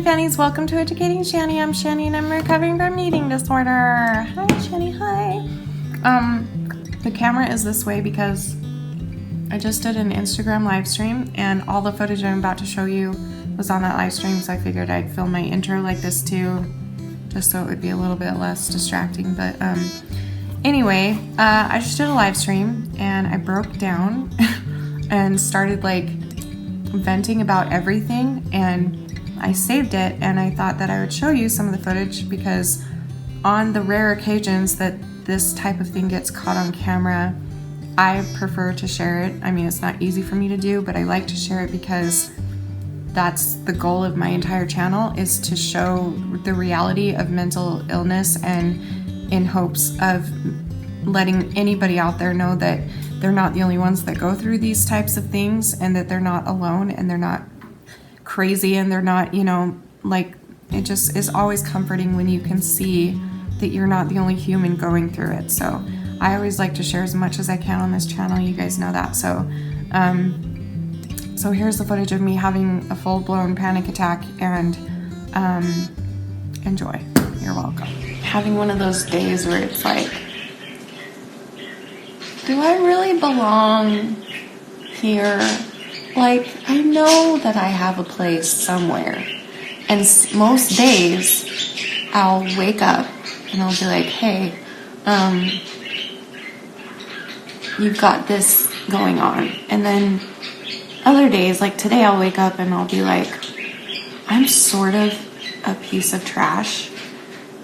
Fannies, welcome to Educating Shanny. I'm Shanny and I'm recovering from eating disorder. Hi Shanny, hi. The camera is this way because I just did an Instagram live stream and all the footage I'm about to show you was on that live stream, so I figured I'd film my intro like this too, just so it would be a little bit less distracting. But anyway, I just did a live stream and I broke down and started like venting about everything, and I saved it and I thought that I would show you some of the footage because on the rare occasions that this type of thing gets caught on camera, I prefer to share it. I mean, it's not easy for me to do, but I like to share it because that's the goal of my entire channel, is to show the reality of mental illness, and in hopes of letting anybody out there know that they're not the only ones that go through these types of things, and that they're not alone and they're not crazy and they're not, you know, like, it just is always comforting when you can see that you're not the only human going through it. So I always like to share as much as I can on this channel. You guys know that. So so here's the footage of me having a full-blown panic attack, and enjoy. You're welcome. Having one of those days where it's like, do I really belong here? Like, I know that I have a place somewhere, and most days I'll wake up and I'll be like, hey, you've got this going on. And then other days, like today, I'll wake up and I'll be like, I'm sort of a piece of trash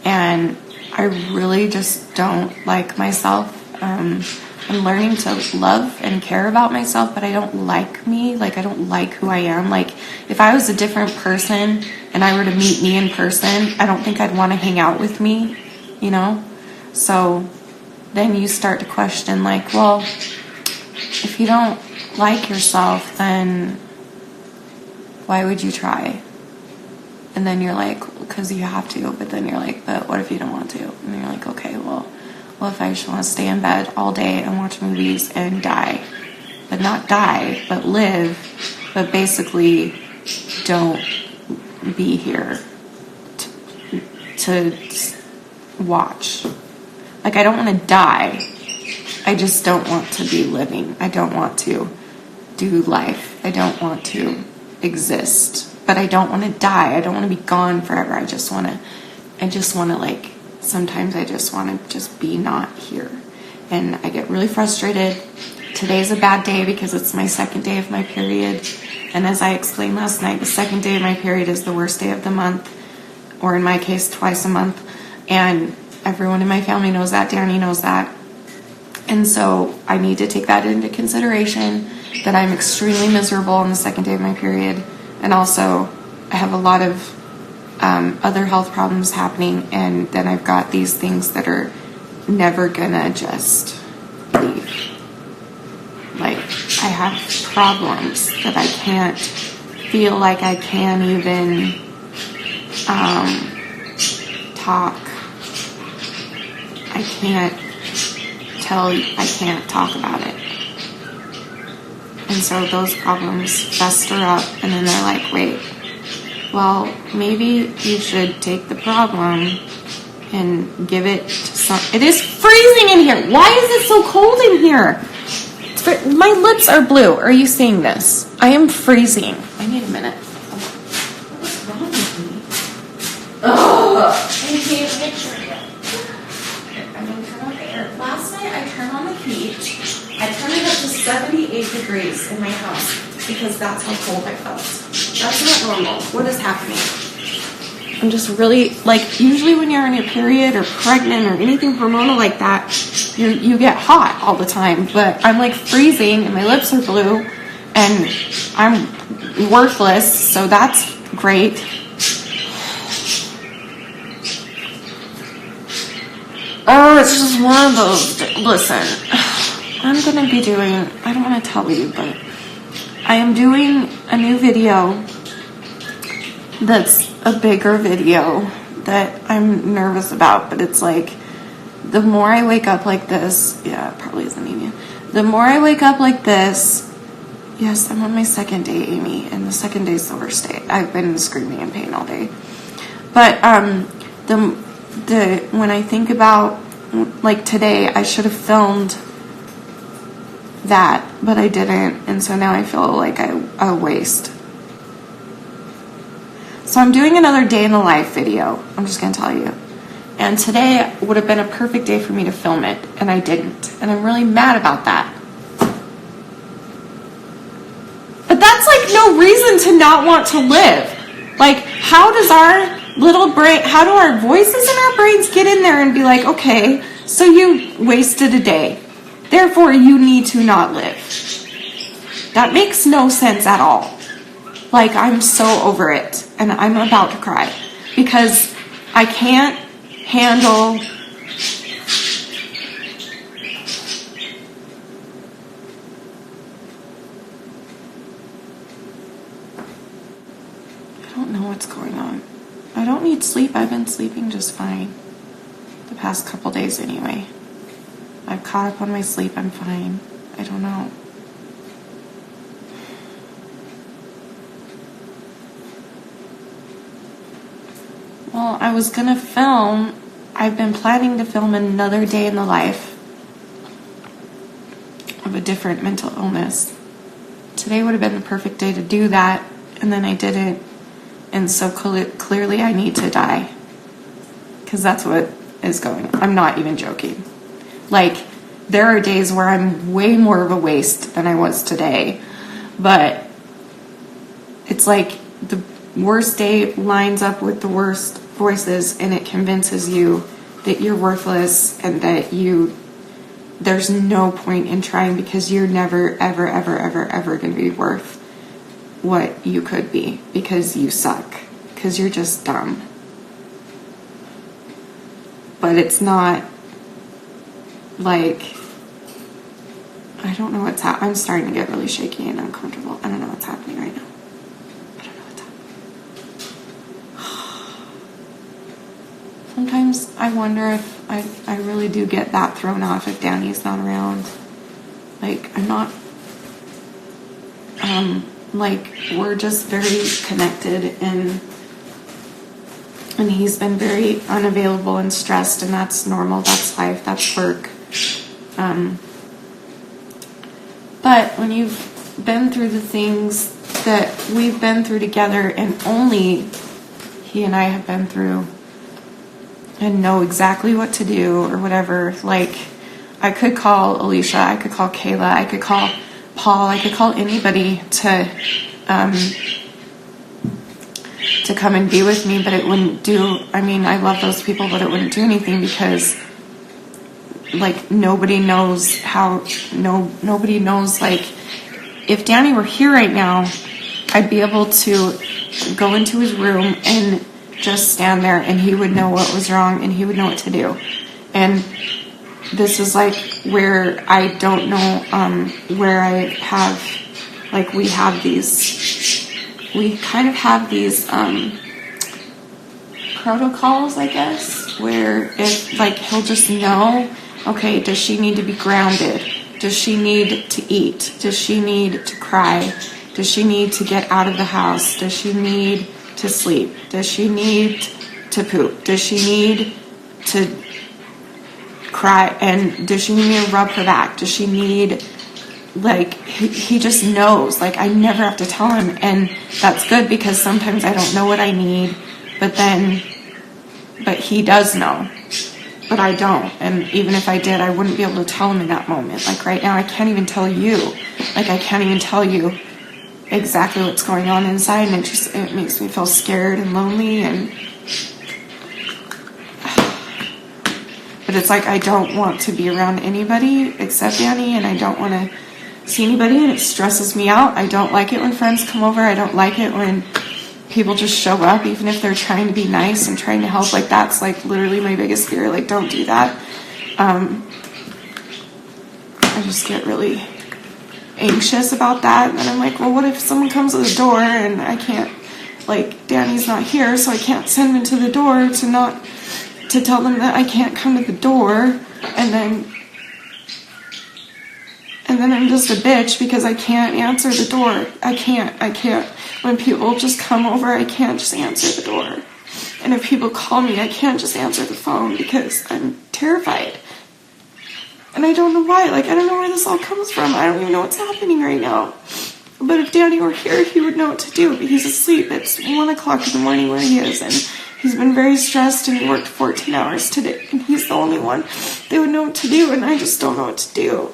and I really just don't like myself. I'm learning to love and care about myself, but I don't like me. Like, I don't like who I am. Like, if I was a different person and I were to meet me in person, I don't think I'd want to hang out with me, you know? So then you start to question, like, well, if you don't like yourself, then why would you try? And then you're like, because you have to. But then you're like, but what if you don't want to? And then you're like, okay, well, if I just want to stay in bed all day and watch movies and die, but not die, but live, but basically don't be here to watch. Like, I don't want to die. I just don't want to be living. I don't want to do life. I don't want to exist, but I don't want to die. I don't want to be gone forever. I just want to like, sometimes I just want to just be not here. And I get really frustrated. Today's a bad day because it's my second day of my period. And as I explained last night, the second day of my period is the worst day of the month, or in my case, twice a month. And everyone in my family knows that. Danny knows that. And so I need to take that into consideration, that I'm extremely miserable on the second day of my period. And also I have a lot of other health problems happening, and then I've got these things that are never gonna just leave. Like, I have problems that I can't feel like I can even talk. I can't talk about it. And so those problems fester up, and then they're like, wait, well, maybe you should take the problem and give it to some... It is freezing in here. Why is it so cold in here? My lips are blue. Are you seeing this? I am freezing. I need a minute. What's wrong with me? Ugh! I can't picture it. I'm going to turn on the air. Last night I turned on the heat. I turned it up to 78 degrees in my house because that's how cold I felt. That's not normal. What is happening? I'm just really, like, usually when you're on your period or pregnant or anything hormonal like that, you get hot all the time. But I'm like freezing and my lips are blue and I'm worthless, so that's great. Oh, it's just one of those. Listen, I'm going to be doing, I don't want to tell you, but I am doing a new video that's a bigger video that I'm nervous about, but it's like, the more I wake up like this, yeah, it probably is anemia. The more I wake up like this, Yes, I'm on my second day, Amy, and the second day is the worst day. I've been screaming in pain all day. But when I think about, like, today, I should have filmed that, but I didn't, and so now I feel like a waste. So I'm doing another day in the life video, I'm just going to tell you. And today would have been a perfect day for me to film it, and I didn't. And I'm really mad about that. But that's like no reason to not want to live. Like, how does our little brain, how do our voices in our brains get in there and be like, okay, so you wasted a day, therefore you need to not live? That makes no sense at all. Like, I'm so over it, and I'm about to cry because I can't handle I don't know what's going on. I don't need sleep. I've been sleeping just fine the past couple days anyway. I've caught up on my sleep. I'm fine. I don't know. Well, I was gonna film. I've been planning to film another day in the life of a different mental illness. Today would have been the perfect day to do that, and then I didn't. And so clearly I need to die. Because that's what is going on. I'm not even joking. Like, there are days where I'm way more of a waste than I was today. But it's like the worst day lines up with the worst voices, and it convinces you that you're worthless and that there's no point in trying because you're never, ever, ever, ever, ever going to be worth what you could be because you suck, because you're just dumb. But it's not like, I don't know what's happening. I'm starting to get really shaky and uncomfortable. I don't know what's happening right now. I don't know what's happening. Sometimes I wonder if I really do get that thrown off if Danny's not around. Like, I'm not, like, we're just very connected, and he's been very unavailable and stressed, and that's normal, that's life, that's work. But when you've been through the things that we've been through together, and only he and I have been through, and know exactly what to do or whatever, like, I could call Alicia, I could call Kayla, I could call Paul, I could call anybody to come and be with me, but it wouldn't do. I mean, I love those people, but it wouldn't do anything because, like, nobody knows, like, if Danny were here right now, I'd be able to go into his room and just stand there, and he would know what was wrong, and he would know what to do. And this is like where I don't know, where I have, like, we kind of have these protocols, I guess, where if, like, he'll just know, okay, does she need to be grounded? Does she need to eat? Does she need to cry? Does she need to get out of the house? Does she need to sleep? Does she need to poop? Does she need to cry? And does she need me to rub her back? Does she need, like, he just knows. Like, I never have to tell him, and that's good because sometimes I don't know what I need, but he does know, but I don't. And even if I did, I wouldn't be able to tell him in that moment. Like, right now, I can't even tell you. Like, I can't even tell you exactly what's going on inside, and it makes me feel scared and lonely, and but it's like I don't want to be around anybody except Danny, and I don't want to see anybody, and it stresses me out. I don't like it when friends come over. I don't like it when people just show up, even if they're trying to be nice and trying to help. Like, that's, like, literally my biggest fear. Like, don't do that. I just get really anxious about that, and then I'm like, well, what if someone comes to the door and I can't, like, Danny's not here, so I can't send them to the door to tell them that I can't come to the door, and And then I'm just a bitch because I can't answer the door. I can't. When people just come over, I can't just answer the door. And if people call me, I can't just answer the phone because I'm terrified. And I don't know why. Like, I don't know where this all comes from. I don't even know what's happening right now. But if Danny were here, he would know what to do. But he's asleep. It's 1 o'clock in the morning where he is. And he's been very stressed and he worked 14 hours today. And he's the only one that would know what to do. And I just don't know what to do.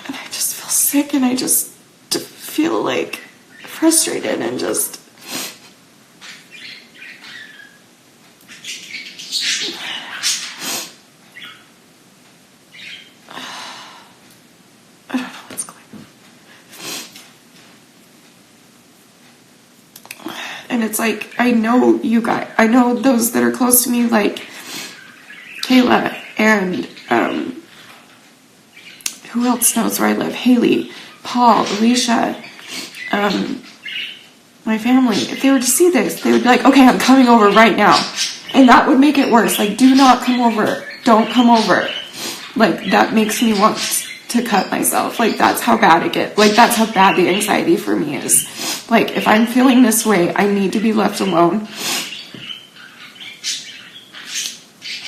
And I just feel sick and I just feel like frustrated and just... I don't know what's going on. And it's like, I know you guys, I know those that are close to me, like Kayla and who else knows where I live? Haley, Paul, Alicia, my family. If they were to see this, they would be like, okay, I'm coming over right now. And that would make it worse. Like, do not come over. Don't come over. Like, that makes me want to cut myself. Like, that's how bad it gets. Like, that's how bad the anxiety for me is. Like, if I'm feeling this way, I need to be left alone.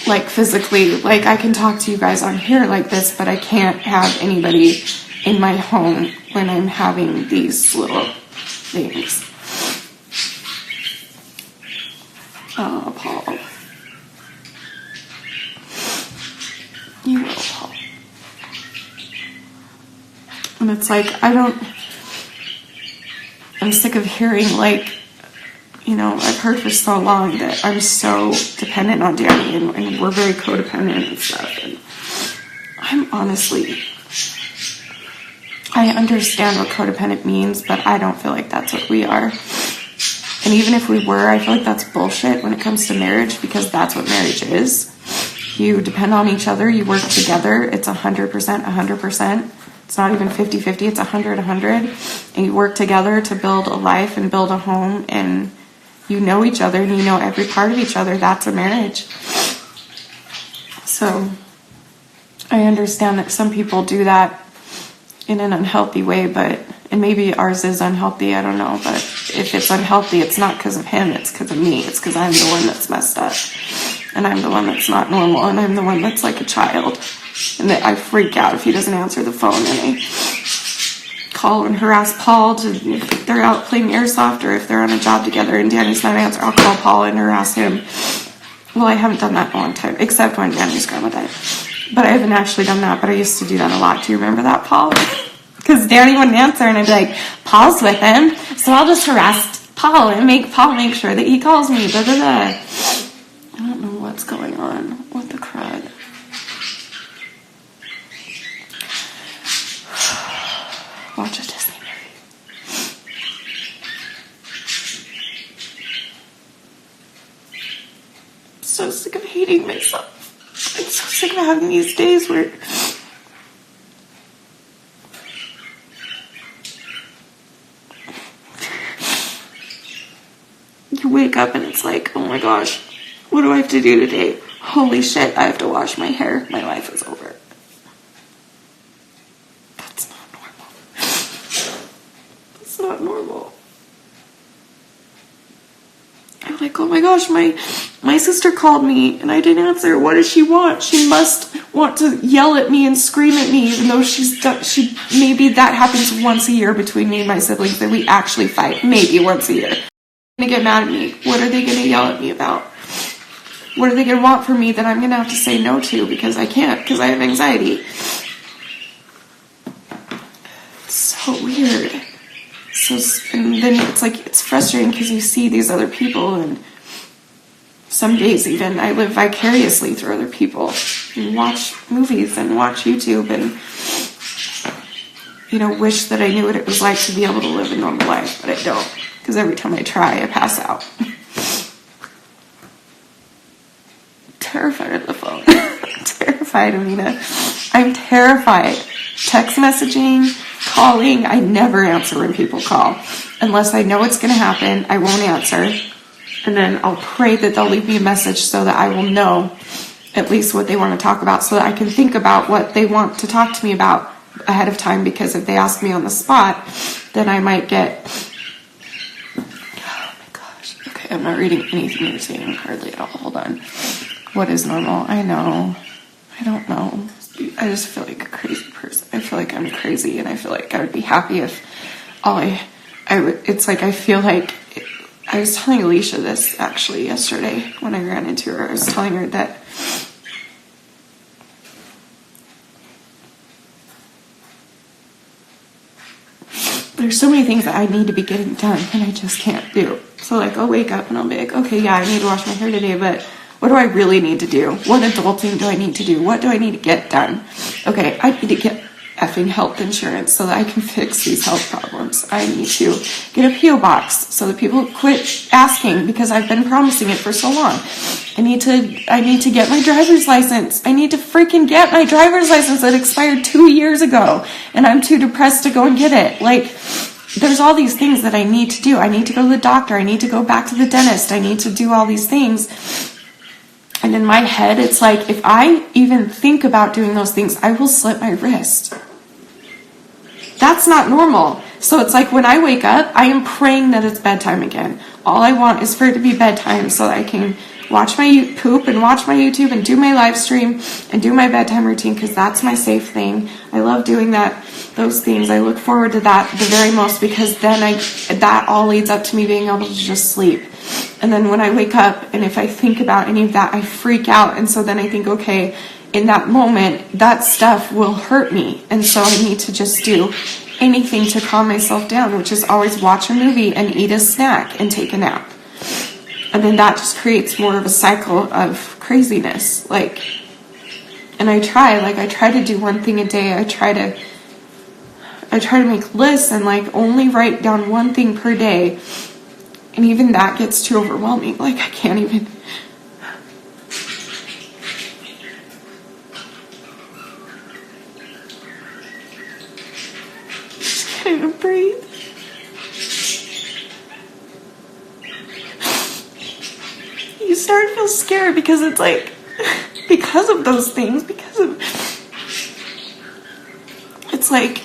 Like, physically. Like, I can talk to you guys on here like this, but I can't have anybody in my home when I'm having these little things. Oh, Paul. You will, Paul. And it's like, I'm sick of hearing, like, you know, I've heard for so long that I'm so dependent on Danny and we're very codependent and stuff. And I'm honestly, I understand what codependent means, but I don't feel like that's what we are. And even if we were, I feel like that's bullshit when it comes to marriage, because that's what marriage is. You depend on each other, you work together, it's 100%, 100%. It's not even 50-50, it's 100-100. And you work together to build a life and build a home, and you know each other and you know every part of each other. That's a marriage. So I understand that some people do that in an unhealthy way, and maybe ours is unhealthy, I don't know. But if it's unhealthy, it's not because of him, it's because of me. It's because I'm the one that's messed up. And I'm the one that's not normal, and I'm the one that's like a child. And that I freak out if he doesn't answer the phone, and I call and harass Paul if they're out playing airsoft or if they're on a job together and Danny's not answering, I'll call Paul and harass him. Well, I haven't done that in a long time, except when Danny's grandma died. But I haven't actually done that, but I used to do that a lot. Do you remember that, Paul? Because Danny wouldn't answer, and I'd be like, Paul's with him, so I'll just harass Paul and make Paul make sure that he calls me, da da da. I don't know what's going on. What the crud? Watch a Disney movie. I'm so sick of hating myself. I'm so sick of having these days where you wake up and it's like, oh my gosh, what do I have to do today? Holy shit, I have to wash my hair. My life is over. That's not normal. That's not normal. I'm like, oh my gosh, my sister called me and I didn't answer. What does she want? She must want to yell at me and scream at me, even though maybe that happens once a year between me and my siblings, that we actually fight. Maybe once a year. They're going to get mad at me. What are they going to yell at me about? What are they going to want from me that I'm going to have to say no to because I can't, because I have anxiety? It's so weird. And then it's like, it's frustrating because you see these other people, and some days even I live vicariously through other people and watch movies and watch YouTube and, you know, wish that I knew what it was like to be able to live a normal life, but I don't, because every time I try, I pass out. Terrified of the phone. Terrified, Amina. I'm terrified. Text messaging, calling, I never answer when people call. Unless I know it's going to happen, I won't answer. And then I'll pray that they'll leave me a message so that I will know at least what they want to talk about, so that I can think about what they want to talk to me about ahead of time, because if they ask me on the spot, then I might get, oh my gosh, okay, I'm not reading anything you're saying hardly at all. Hold on. What is normal? I know. I don't know. I just feel like a crazy person. I feel like I'm crazy, and I feel like I would be happy if it's like, I feel like, I was telling Alicia this actually yesterday when I ran into her. I was telling her that there's so many things that I need to be getting done and I just can't do. So like, I'll wake up and I'll be like, okay, yeah, I need to wash my hair today, but what do I really need to do? What adulting do I need to do? What do I need to get done? Okay, I need to get effing health insurance so that I can fix these health problems. I need to get a P.O. box so that people quit asking, because I've been promising it for so long. I need to get my driver's license. I need to freaking get my driver's license that expired 2 years ago, and I'm too depressed to go and get it. Like, there's all these things that I need to do. I need to go to the doctor. I need to go back to the dentist. I need to do all these things. And in my head, it's like, if I even think about doing those things, I will slit my wrist. That's not normal. So it's like, when I wake up, I am praying that it's bedtime again. All I want is for it to be bedtime so that I can watch my poop and watch my YouTube and do my live stream and do my bedtime routine, because that's my safe thing. I love doing those things. I look forward to that the very most, because then that all leads up to me being able to just sleep. And then when I wake up, and if I think about any of that, I freak out. And so then I think, okay, in that moment, that stuff will hurt me. And so I need to just do anything to calm myself down, which is always watch a movie and eat a snack and take a nap. And then that just creates more of a cycle of craziness. And I try to do one thing a day. I try to make lists and only write down one thing per day. And even that gets too overwhelming. I can't even. Just can't even breathe. You start to feel scared, because it's because of those things, it's like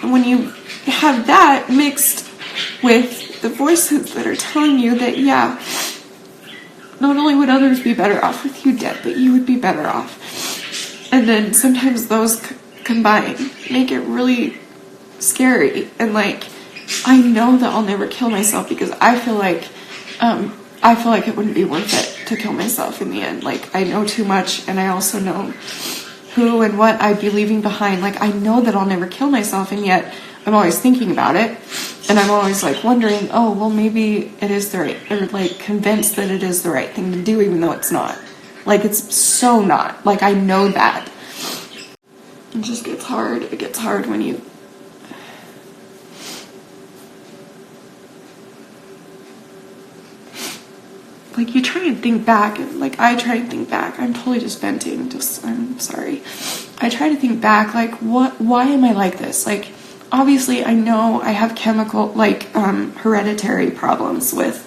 when you have that mixed with the voices that are telling you that, yeah, not only would others be better off with you dead, but you would be better off. And then sometimes those combined make it really scary. And I know that I'll never kill myself, because I feel like it wouldn't be worth it to kill myself in the end. I know too much, and I also know who and what I'd be leaving behind. I know that I'll never kill myself, and yet I'm always thinking about it. And I'm always wondering, oh, well, maybe it is the right, or convinced that it is the right thing to do, even though it's not. It's so not. I know that. It just gets hard. It gets hard when you. You try and think back, and I try and think back. I'm totally just venting. I'm sorry. I try to think back, why am I like this? Obviously, I know I have chemical, hereditary problems with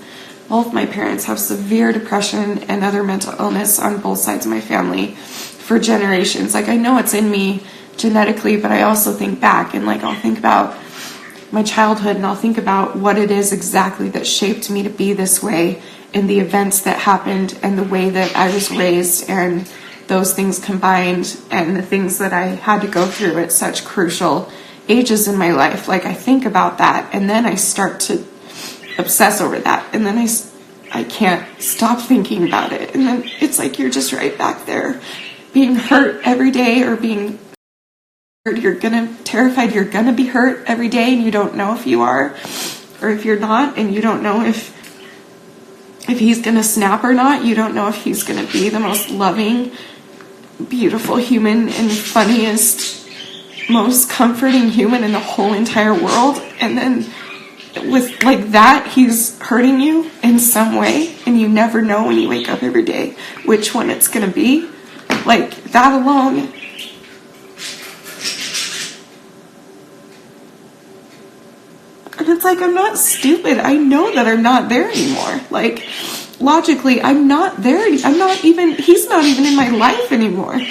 both my parents have severe depression and other mental illness on both sides of my family for generations. I know it's in me genetically, but I also think back, and I'll think about my childhood, and I'll think about what it is exactly that shaped me to be this way, and the events that happened, and the way that I was raised, and those things combined, and the things that I had to go through at such crucial ages in my life. I think about that, and then I start to obsess over that, and then I can't stop thinking about it, and then it's you're just right back there, being hurt every day, or being hurt. You're terrified you're gonna be hurt every day, and you don't know if you are, or if you're not, and you don't know if he's gonna snap or not. You don't know if he's gonna be the most loving, beautiful human and funniest, most comforting human in the whole entire world, and then with that, he's hurting you in some way, and you never know when you wake up every day which one it's gonna be. That alone, and it's I'm not stupid. I know that I'm not there anymore. logically, I'm not there. He's not even in my life anymore.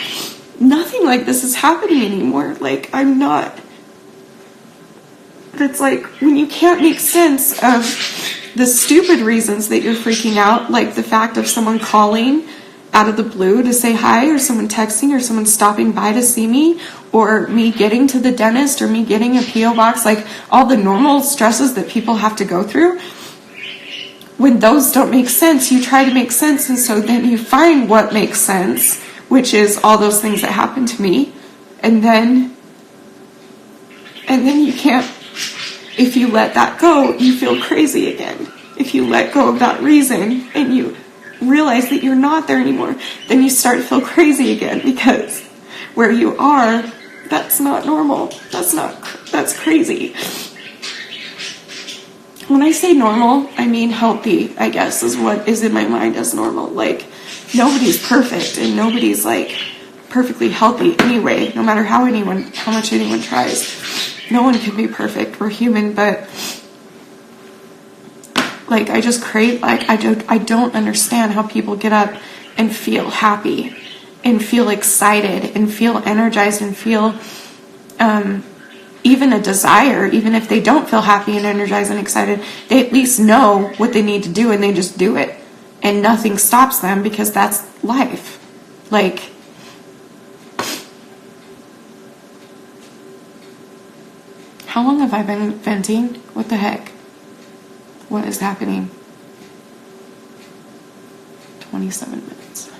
Nothing like this is happening anymore. Like, I'm not. It's like when you can't make sense of the stupid reasons that you're freaking out, like the fact of someone calling out of the blue to say hi, or someone texting, or someone stopping by to see me, or me getting to the dentist, or me getting a P.O. box, like all the normal stresses that people have to go through. When those don't make sense, you try to make sense, and so then you find what makes sense, which is all those things that happened to me, and then you can't. If you let that go, you feel crazy again. If you let go of that reason and you realize that you're not there anymore, then you start to feel crazy again, because where you are, that's not normal. That's crazy. When I say normal, I mean healthy, I guess, is what is in my mind as normal. Like, nobody's perfect, and nobody's like perfectly healthy anyway, no matter how much anyone tries. No one can be perfect. We're human, but like, I just crave, like, I don't understand how people get up and feel happy and feel excited and feel energized and feel even a desire. Even if they don't feel happy and energized and excited, they at least know what they need to do, and they just do it, and nothing stops them, because that's life. Like, how long have I been venting? What the heck? What is happening? 27 minutes.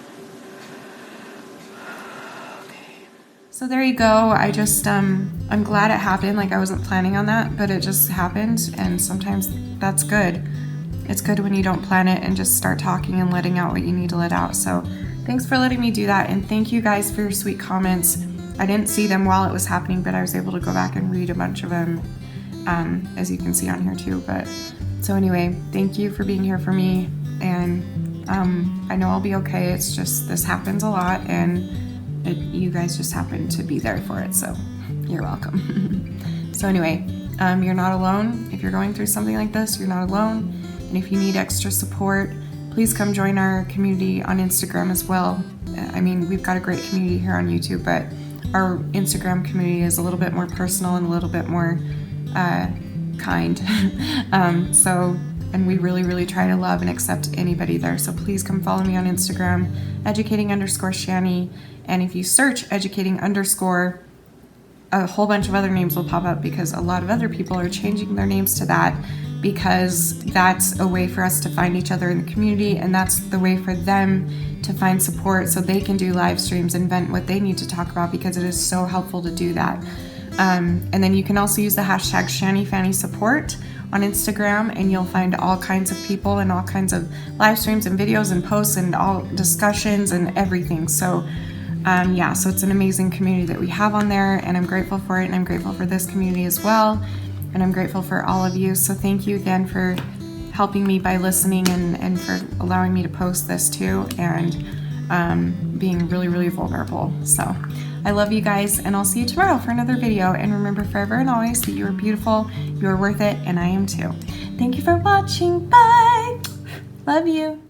Okay. So there you go. I just, I'm glad it happened. Like, I wasn't planning on that, but it just happened. And sometimes that's good. It's good when you don't plan it and just start talking and letting out what you need to let out. So thanks for letting me do that. And thank you guys for your sweet comments. I didn't see them while it was happening, but I was able to go back and read a bunch of them, as you can see on here too. But so anyway, thank you for being here for me, and I know I'll be okay. It's just, this happens a lot, and you guys just happen to be there for it, so you're welcome. So anyway, you're not alone. If you're going through something like this, you're not alone. And if you need extra support, please come join our community on Instagram as well. I mean, we've got a great community here on YouTube, but our Instagram community is a little bit more personal and a little bit more kind. And we really try to love and accept anybody there. So please come follow me on Instagram, educating_Shanny. And if you search educating_, a whole bunch of other names will pop up, because a lot of other people are changing their names to that, because that's a way for us to find each other in the community, and that's the way for them to find support, so they can do live streams and vent what they need to talk about, because it is so helpful to do that. And then you can also use the hashtag ShannyFannySupport on Instagram, and you'll find all kinds of people and all kinds of live streams and videos and posts and all discussions and everything. So yeah, so it's an amazing community that we have on there, and I'm grateful for it, and I'm grateful for this community as well, and I'm grateful for all of you. So thank you again for helping me by listening, and for allowing me to post this too, and being really vulnerable. So I love you guys, and I'll see you tomorrow for another video. And remember forever and always that you are beautiful, you are worth it, and I am too. Thank you for watching. Bye. Love you.